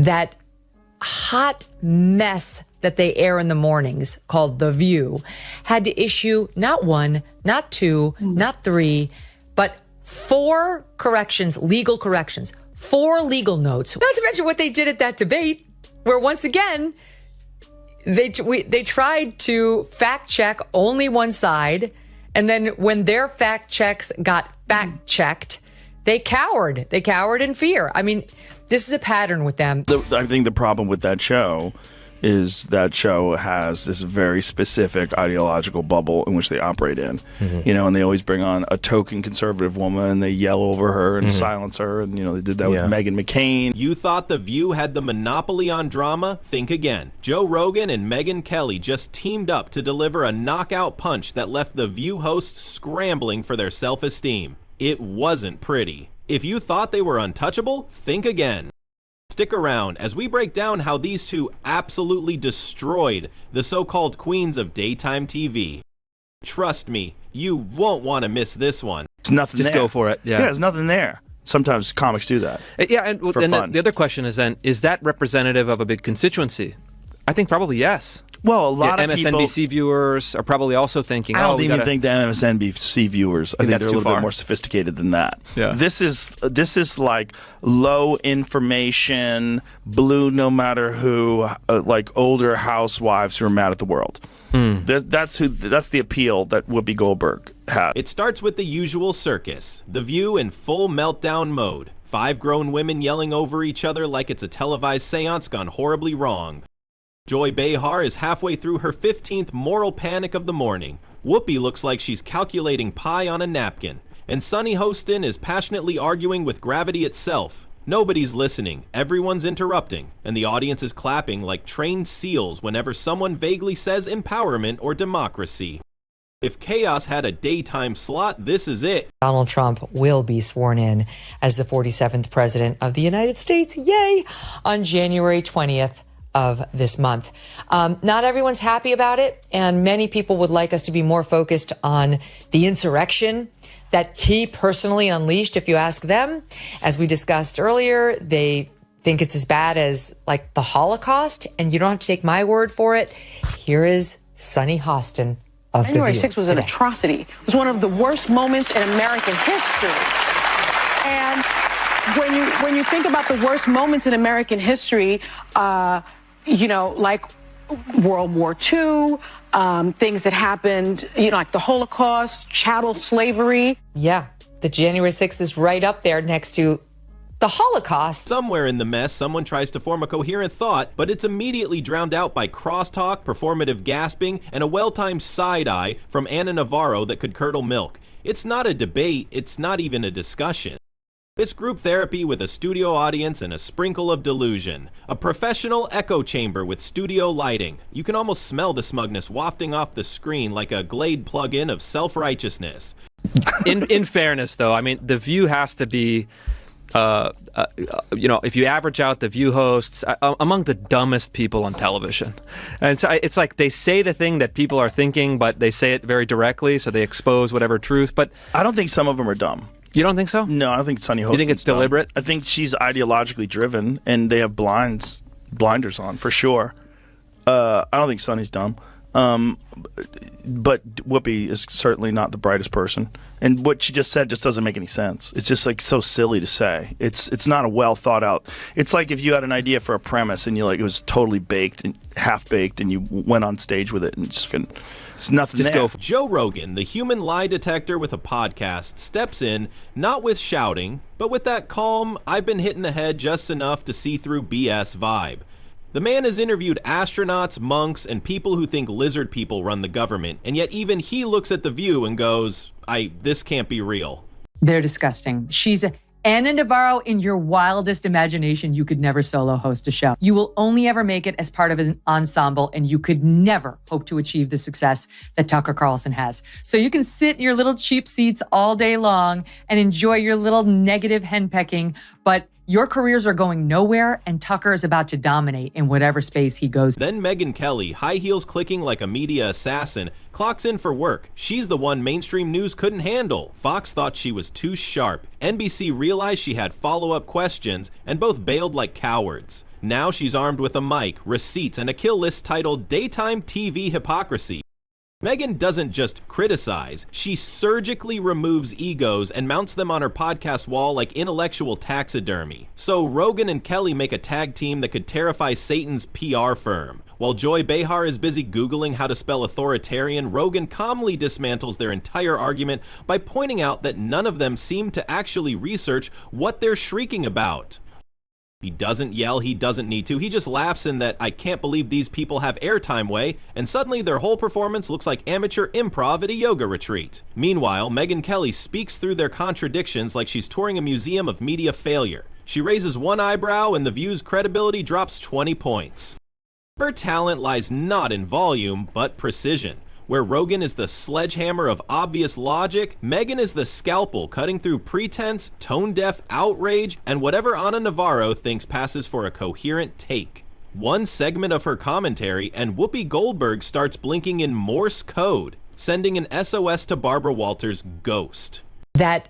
that hot mess that they air in the mornings called The View had to issue not one, not two, not three, but 4 corrections, legal corrections, 4 legal notes. Not to mention what they did at that debate, where once again, they tried to fact check only one side. And then when their fact checks got fact checked, they cowered. They cowered in fear. I mean, this is a pattern with them. I think the problem with that show is that show has this very specific ideological bubble in which they operate in. You know, and they always bring on a token conservative woman and they yell over her and silence her. And, you know, they did that with Megyn McCain. You thought The View had the monopoly on drama? Think again. Joe Rogan and Megyn Kelly just teamed up to deliver a knockout punch that left The View hosts scrambling for their self-esteem. It wasn't pretty. If you thought they were untouchable, think again. Stick around as we break down how these two absolutely destroyed the so-called queens of daytime TV. Trust me, you won't want to miss this one. It's nothing Just there. go for it. Yeah, there's nothing there. Sometimes comics do that. Yeah, and for fun. The other question is then, is that representative of a big constituency? I think probably yes. Well, a lot of MSNBC viewers are probably also thinking, I don't even think the MSNBC viewers, I think they're a little bit more sophisticated than that. Yeah. This is like low information, blue no matter who, like older housewives who are mad at the world. That's the appeal that Whoopi Goldberg had. It starts with the usual circus, The View in full meltdown mode. 5 grown women yelling over each other like it's a televised seance gone horribly wrong. Joy Behar is halfway through her 15th moral panic of the morning. Whoopi looks like she's calculating pi on a napkin. And Sunny Hostin is passionately arguing with gravity itself. Nobody's listening, everyone's interrupting, and the audience is clapping like trained seals whenever someone vaguely says empowerment or democracy. If chaos had a daytime slot, this is it. Donald Trump will be sworn in as the 47th president of the United States, yay, on January 20th. Of this month. Not everyone's happy about it, and many people would like us to be more focused on the insurrection that he personally unleashed. If you ask them, as we discussed earlier, they think it's as bad as like the Holocaust, and you don't have to take my word for it. Here is Sunny Hostin of January The View 6th was an today. atrocity. It was one of the worst moments in American history. And when you think about the worst moments in American history, you know, like World War II, things that happened, you know, like the Holocaust, chattel slavery. Yeah, the January 6th is right up there next to the Holocaust. Somewhere in the mess, someone tries to form a coherent thought, but it's immediately drowned out by crosstalk, performative gasping, and a well-timed side-eye from Anna Navarro that could curdle milk. It's not a debate, it's not even a discussion. It's group therapy with a studio audience and a sprinkle of delusion. A professional echo chamber with studio lighting. You can almost smell the smugness wafting off the screen like a Glade plug-in of self-righteousness. In fairness, though, I mean, The View has to be, you know, if you average out The View hosts, among the dumbest people on television. And so it's like they say the thing that people are thinking, but they say it very directly, so they expose whatever truth. But I don't think some of them are dumb. You don't think so? No, I don't think Sunny Hostin's You think it's deliberate? dumb. I think she's ideologically driven, and they have blinders on, for sure. I don't think Sunny's dumb. But Whoopi is certainly not the brightest person. And what she just said just doesn't make any sense. It's just like so silly to say. It's not a well thought out. It's like if you had an idea for a premise and you like it was totally baked and half baked and you went on stage with it and just it's nothing Just there. go for Joe Rogan, the human lie detector with a podcast, steps in, not with shouting, but with that calm, I've been hit in the head just enough to see through BS vibe. The man has interviewed astronauts, monks, and people who think lizard people run the government, and yet even he looks at The View and goes, this can't be real. They're disgusting. She's Anna Navarro in your wildest imagination. You could never solo host a show. You will only ever make it as part of an ensemble, and you could never hope to achieve the success that Tucker Carlson has. So you can sit in your little cheap seats all day long and enjoy your little negative henpecking, but your careers are going nowhere, and Tucker is about to dominate in whatever space he goes. Then Megyn Kelly, high heels clicking like a media assassin, clocks in for work. She's the one mainstream news couldn't handle. Fox thought she was too sharp. NBC realized she had follow-up questions, and both bailed like cowards. Now she's armed with a mic, receipts, and a kill list titled Daytime TV Hypocrisy. Megyn doesn't just criticize, she surgically removes egos and mounts them on her podcast wall like intellectual taxidermy. So Rogan and Kelly make a tag team that could terrify Satan's PR firm. While Joy Behar is busy Googling how to spell authoritarian, Rogan calmly dismantles their entire argument by pointing out that none of them seem to actually research what they're shrieking about. He doesn't yell, he doesn't need to, he just laughs in that I can't believe these people have airtime way, and suddenly their whole performance looks like amateur improv at a yoga retreat. Meanwhile, Megyn Kelly speaks through their contradictions like she's touring a museum of media failure. She raises one eyebrow and The View's credibility drops 20 points. Her talent lies not in volume, but precision. Where Rogan is the sledgehammer of obvious logic, Megyn is the scalpel cutting through pretense, tone-deaf outrage, and whatever Ana Navarro thinks passes for a coherent take. One segment of her commentary, and Whoopi Goldberg starts blinking in Morse code, sending an SOS to Barbara Walters' ghost. That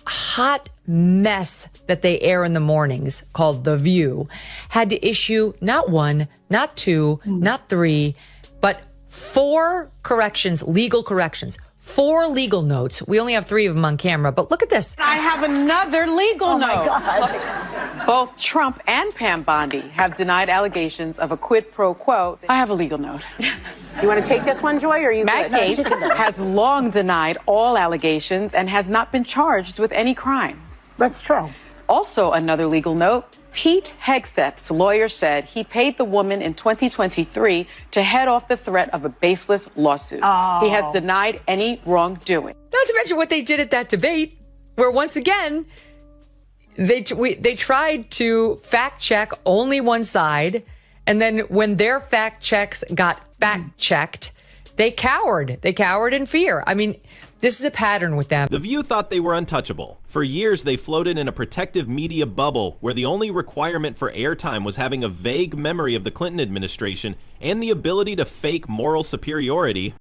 hot mess that they air in the mornings called The View had to issue not one, not two, not three, but 4 corrections, legal corrections, 4 legal notes. We only have 3 of them on camera, but look at this. I have another legal note. My God. Both Trump and Pam Bondi have denied allegations of a quid pro quo. I have a legal note. You want to take this one, Joy, or are you Matt good? Gaetz has long denied all allegations and has not been charged with any crime. That's true. Also, another legal note. Pete Hegseth's lawyer said he paid the woman in 2023 to head off the threat of a baseless lawsuit. He has denied any wrongdoing. Not to mention what they did at that debate, where once again, they tried to fact check only one side. And then when their fact checks got fact checked, they cowered. They cowered in fear. I mean, this is a pattern with them. The View thought they were untouchable. For years, they floated in a protective media bubble where the only requirement for airtime was having a vague memory of the Clinton administration and the ability to fake moral superiority.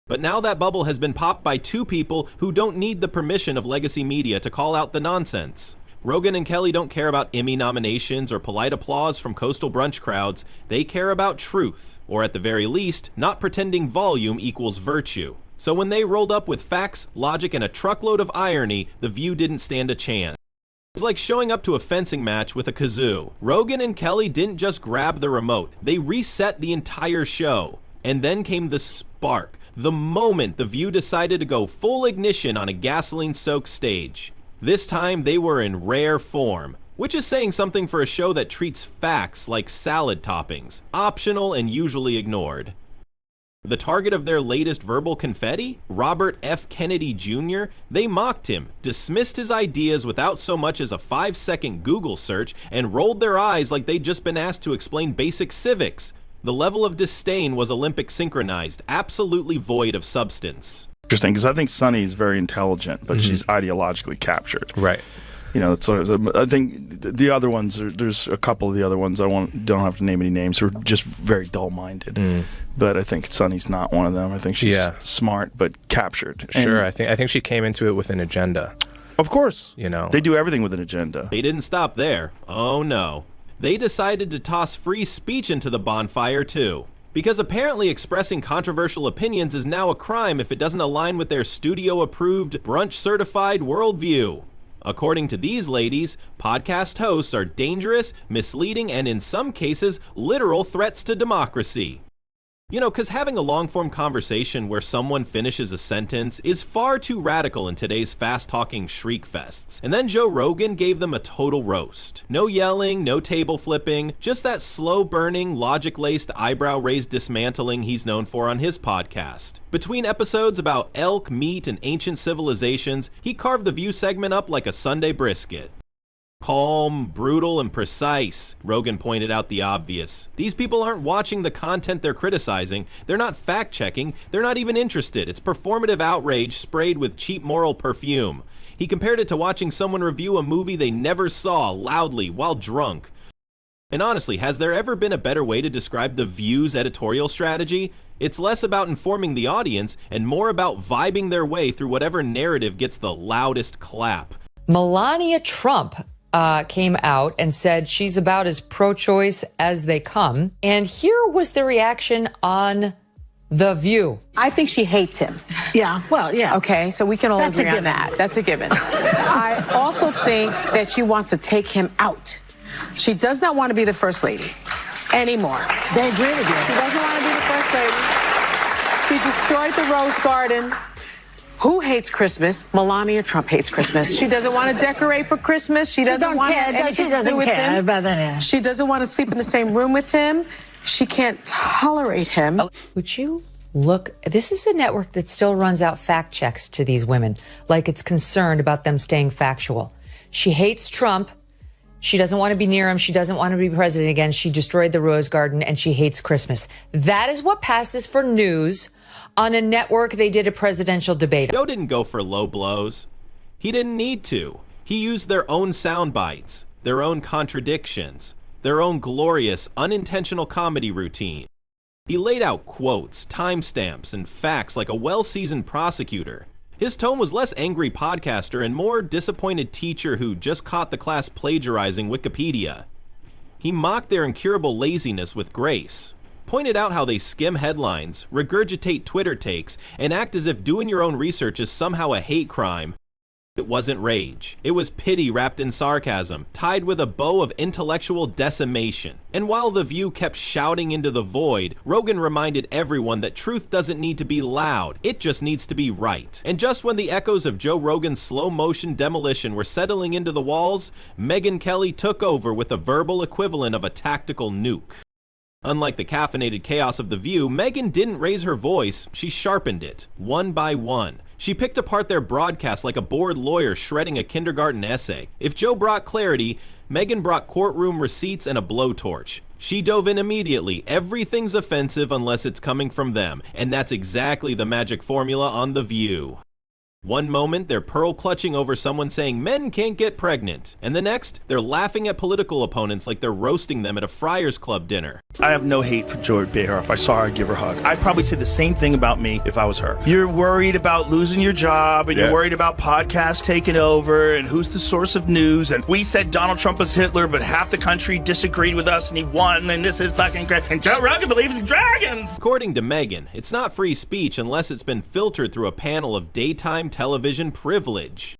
But now that bubble has been popped by 2 people who don't need the permission of legacy media to call out the nonsense. Rogan and Kelly don't care about Emmy nominations or polite applause from coastal brunch crowds. They care about truth, or at the very least, not pretending volume equals virtue. So when they rolled up with facts, logic, and a truckload of irony, The View didn't stand a chance. It was like showing up to a fencing match with a kazoo. Rogan and Kelly didn't just grab the remote, they reset the entire show. And then came the spark, the moment The View decided to go full ignition on a gasoline-soaked stage. This time they were in rare form, which is saying something for a show that treats facts like salad toppings, optional and usually ignored. The target of their latest verbal confetti, Robert F. Kennedy Jr., they mocked him, dismissed his ideas without so much as a 5-second Google search, and rolled their eyes like they'd just been asked to explain basic civics. The level of disdain was Olympic synchronized, absolutely void of substance. Interesting, because I think Sunny's very intelligent, but she's ideologically captured. Right. You know, that's what I think. The other ones, there's a couple of the other ones don't have to name any names. Who are just very dull-minded. But I think Sunny's not one of them. I think she's smart but captured. Sure, I think she came into it with an agenda. Of course, you know, they do everything with an agenda. They didn't stop there. Oh no, they decided to toss free speech into the bonfire too. Because apparently expressing controversial opinions is now a crime if it doesn't align with their studio-approved, brunch-certified worldview. According to these ladies, podcast hosts are dangerous, misleading, and in some cases, literal threats to democracy. You know, because having a long-form conversation where someone finishes a sentence is far too radical in today's fast-talking shriek fests. And then Joe Rogan gave them a total roast. No yelling, no table flipping, just that slow-burning, logic-laced, eyebrow-raised dismantling he's known for on his podcast. Between episodes about elk, meat, and ancient civilizations, he carved the View segment up like a Sunday brisket. Calm, brutal, and precise, Rogan pointed out the obvious. These people aren't watching the content they're criticizing, they're not fact-checking, they're not even interested. It's performative outrage sprayed with cheap moral perfume. He compared it to watching someone review a movie they never saw loudly while drunk. And honestly, has there ever been a better way to describe The View's editorial strategy? It's less about informing the audience and more about vibing their way through whatever narrative gets the loudest clap. Melania Trump came out and said she's about as pro-choice as they come. And here was the reaction on The View. I think she hates him. Yeah, well, yeah. Okay, so we can all That's a agree on given. that. That's a given. I also think that she wants to take him out. She does not want to be the first lady anymore. They agree with you. She doesn't want to be the first lady. She destroyed the Rose Garden. Who hates Christmas? Melania Trump hates Christmas. She doesn't want to decorate for Christmas. She doesn't want to have anything to do with him. She doesn't want to sleep in the same room with him. She can't tolerate him. Would you look? This is a network that still runs out fact checks to these women, like it's concerned about them staying factual. She hates Trump. She doesn't want to be near him. She doesn't want to be president again. She destroyed the Rose Garden, and she hates Christmas. That is what passes for news on a network they did a presidential debate. Joe didn't go for low blows. He didn't need to. He used their own sound bites, their own contradictions, their own glorious, unintentional comedy routine. He laid out quotes, timestamps, and facts like a well-seasoned prosecutor. His tone was less angry podcaster and more disappointed teacher who just caught the class plagiarizing Wikipedia. He mocked their incurable laziness with grace, pointed out how they skim headlines, regurgitate Twitter takes, and act as if doing your own research is somehow a hate crime. It wasn't rage. It was pity wrapped in sarcasm, tied with a bow of intellectual decimation. And while The View kept shouting into the void, Rogan reminded everyone that truth doesn't need to be loud, it just needs to be right. And just when the echoes of Joe Rogan's slow-motion demolition were settling into the walls, Megyn Kelly took over with a verbal equivalent of a tactical nuke. Unlike the caffeinated chaos of The View, Megyn didn't raise her voice, she sharpened it, one by one. She picked apart their broadcast like a bored lawyer shredding a kindergarten essay. If Joe brought clarity, Megyn brought courtroom receipts and a blowtorch. She dove in immediately. Everything's offensive unless it's coming from them, and that's exactly the magic formula on The View. One moment, they're pearl-clutching over someone saying men can't get pregnant, and the next, they're laughing at political opponents like they're roasting them at a Friars Club dinner. I have no hate for Joy Behar. If I saw her, I'd give her a hug. I'd probably say the same thing about me if I was her. You're worried about losing your job, and you're worried about podcasts taking over, and who's the source of news, and we said Donald Trump was Hitler, but half the country disagreed with us, and he won, and this is fucking great, and Joe Rogan believes in dragons! According to Megyn, it's not free speech unless it's been filtered through a panel of daytime television privilege.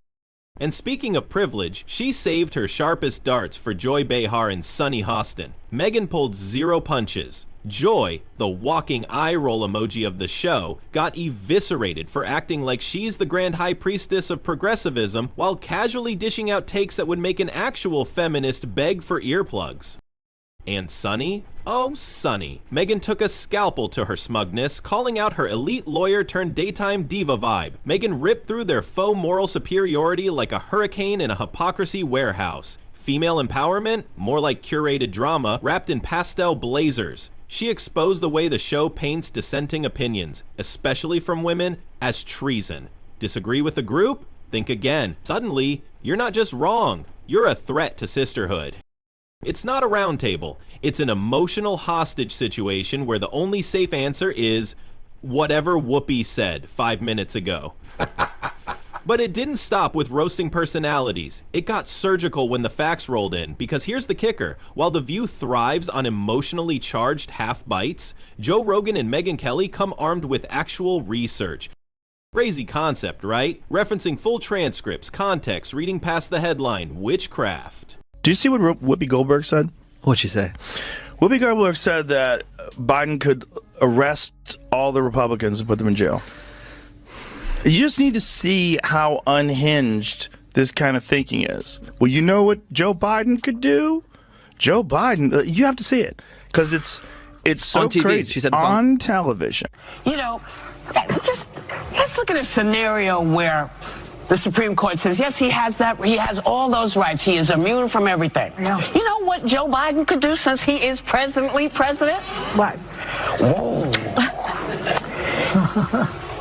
And speaking of privilege, she saved her sharpest darts for Joy Behar and Sunny Hostin. Megyn pulled zero punches. Joy, the walking eye roll emoji of the show, got eviscerated for acting like she's the grand high priestess of progressivism while casually dishing out takes that would make an actual feminist beg for earplugs. And Sunny? Oh, Sunny. Megyn took a scalpel to her smugness, calling out her elite lawyer turned daytime diva vibe. Megyn ripped through their faux moral superiority like a hurricane in a hypocrisy warehouse. Female empowerment? More like curated drama, wrapped in pastel blazers. She exposed the way the show paints dissenting opinions, especially from women, as treason. Disagree with the group? Think again. Suddenly, you're not just wrong, you're a threat to sisterhood. It's not a round table. It's an emotional hostage situation where the only safe answer is whatever Whoopi said 5 minutes ago. But it didn't stop with roasting personalities. It got surgical when the facts rolled in, because here's the kicker. While The View thrives on emotionally charged half-bites, Joe Rogan and Megyn Kelly come armed with actual research. Crazy concept, right? Referencing full transcripts, context, reading past the headline, witchcraft. Do you see what Whoopi Goldberg said? What'd she say? Whoopi Goldberg said that Biden could arrest all the Republicans and put them in jail. You just need to see how unhinged this kind of thinking is. Well, you know what Joe Biden could do? Joe Biden, you have to see it, because it's so on TV. crazy. She said on television. You know, just let's look at a scenario where the Supreme Court says, yes, he has that. He has all those rights. He is immune from everything. Yeah. You know what Joe Biden could do since he is presently president? What? Whoa.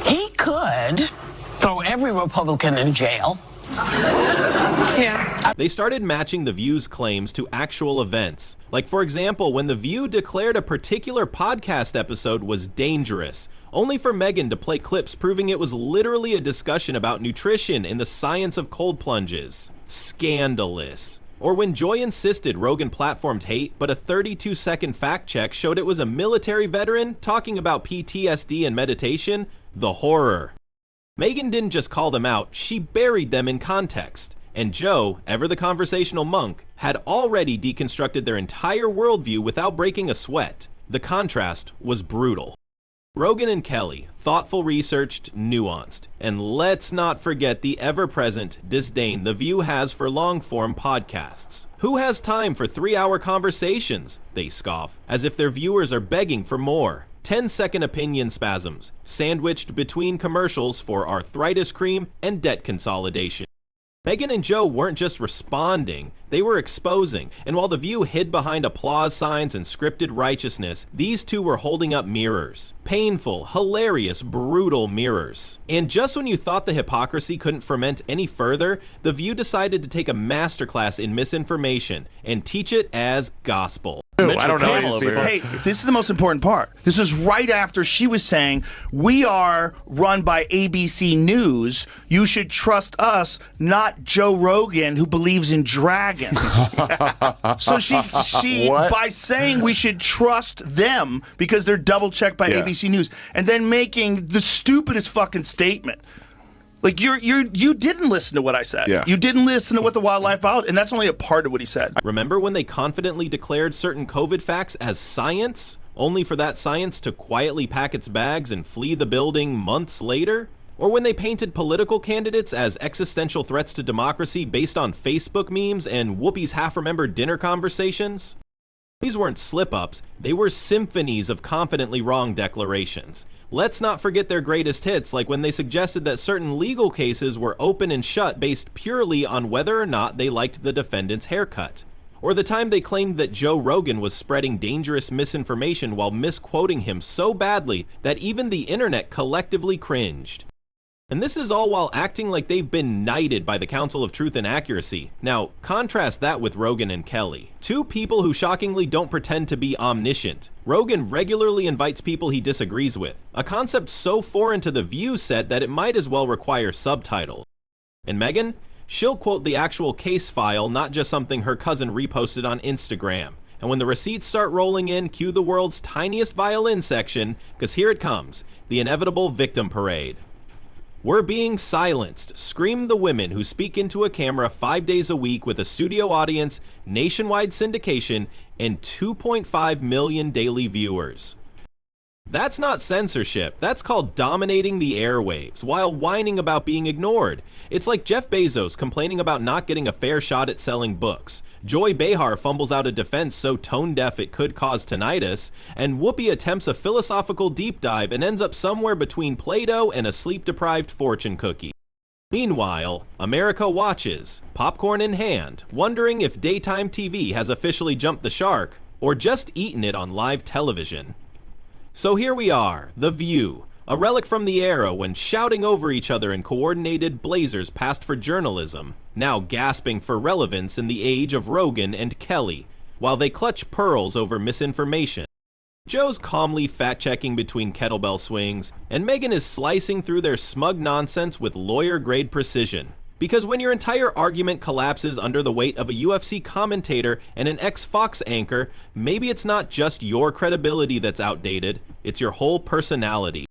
He could throw every Republican in jail. Yeah. They started matching The View's claims to actual events. Like, for example, when The View declared a particular podcast episode was dangerous, only for Megyn to play clips proving it was literally a discussion about nutrition and the science of cold plunges. Scandalous. Or when Joy insisted Rogan platformed hate, but a 32-second fact check showed it was a military veteran talking about PTSD and meditation, the horror. Megyn didn't just call them out, she buried them in context. And Joe, ever the conversational monk, had already deconstructed their entire worldview without breaking a sweat. The contrast was brutal. Rogan and Kelly, thoughtful, researched, nuanced. And let's not forget the ever-present disdain The View has for long-form podcasts. Who has time for 3-hour conversations? They scoff, as if their viewers are begging for more. 10-second opinion spasms, sandwiched between commercials for arthritis cream and debt consolidation. Megyn and Joe weren't just responding, they were exposing, and while The View hid behind applause signs and scripted righteousness, these two were holding up mirrors. Painful, hilarious, brutal mirrors. And just when you thought the hypocrisy couldn't ferment any further, The View decided to take a masterclass in misinformation and teach it as gospel. I don't know these people. Hey, this is the most important part. This is right after she was saying, we are run by ABC News. You should trust us, not Joe Rogan, who believes in dragons. So she by saying we should trust them because they're double checked by ABC News, and then making the stupidest fucking statement. Like you didn't listen to what I said. Yeah. You didn't listen to what the wildlife biologist, and that's only a part of what he said. Remember when they confidently declared certain COVID facts as science, only for that science to quietly pack its bags and flee the building months later? Or when they painted political candidates as existential threats to democracy based on Facebook memes and Whoopi's half-remembered dinner conversations? These weren't slip-ups, they were symphonies of confidently wrong declarations. Let's not forget their greatest hits, like when they suggested that certain legal cases were open and shut based purely on whether or not they liked the defendant's haircut. Or the time they claimed that Joe Rogan was spreading dangerous misinformation while misquoting him so badly that even the internet collectively cringed. And this is all while acting like they've been knighted by the Council of Truth and Accuracy. Now, contrast that with Rogan and Kelly. Two people who shockingly don't pretend to be omniscient. Rogan regularly invites people he disagrees with, a concept so foreign to The View set that it might as well require subtitles. And Megyn? She'll quote the actual case file, not just something her cousin reposted on Instagram. And when the receipts start rolling in, cue the world's tiniest violin section, because here it comes, the inevitable victim parade. We're being silenced, scream the women who speak into a camera 5 days a week with a studio audience, nationwide syndication, and 2.5 million daily viewers. That's not censorship, that's called dominating the airwaves while whining about being ignored. It's like Jeff Bezos complaining about not getting a fair shot at selling books. Joy Behar fumbles out a defense so tone-deaf it could cause tinnitus, and Whoopi attempts a philosophical deep dive and ends up somewhere between Play-Doh and a sleep-deprived fortune cookie. Meanwhile, America watches, popcorn in hand, wondering if daytime TV has officially jumped the shark, or just eaten it on live television. So here we are, The View, a relic from the era when shouting over each other in coordinated blazers passed for journalism, now gasping for relevance in the age of Rogan and Kelly, while they clutch pearls over misinformation. Joe's calmly fact-checking between kettlebell swings, and Megyn is slicing through their smug nonsense with lawyer-grade precision. Because when your entire argument collapses under the weight of a UFC commentator and an ex-Fox anchor, maybe it's not just your credibility that's outdated, it's your whole personality.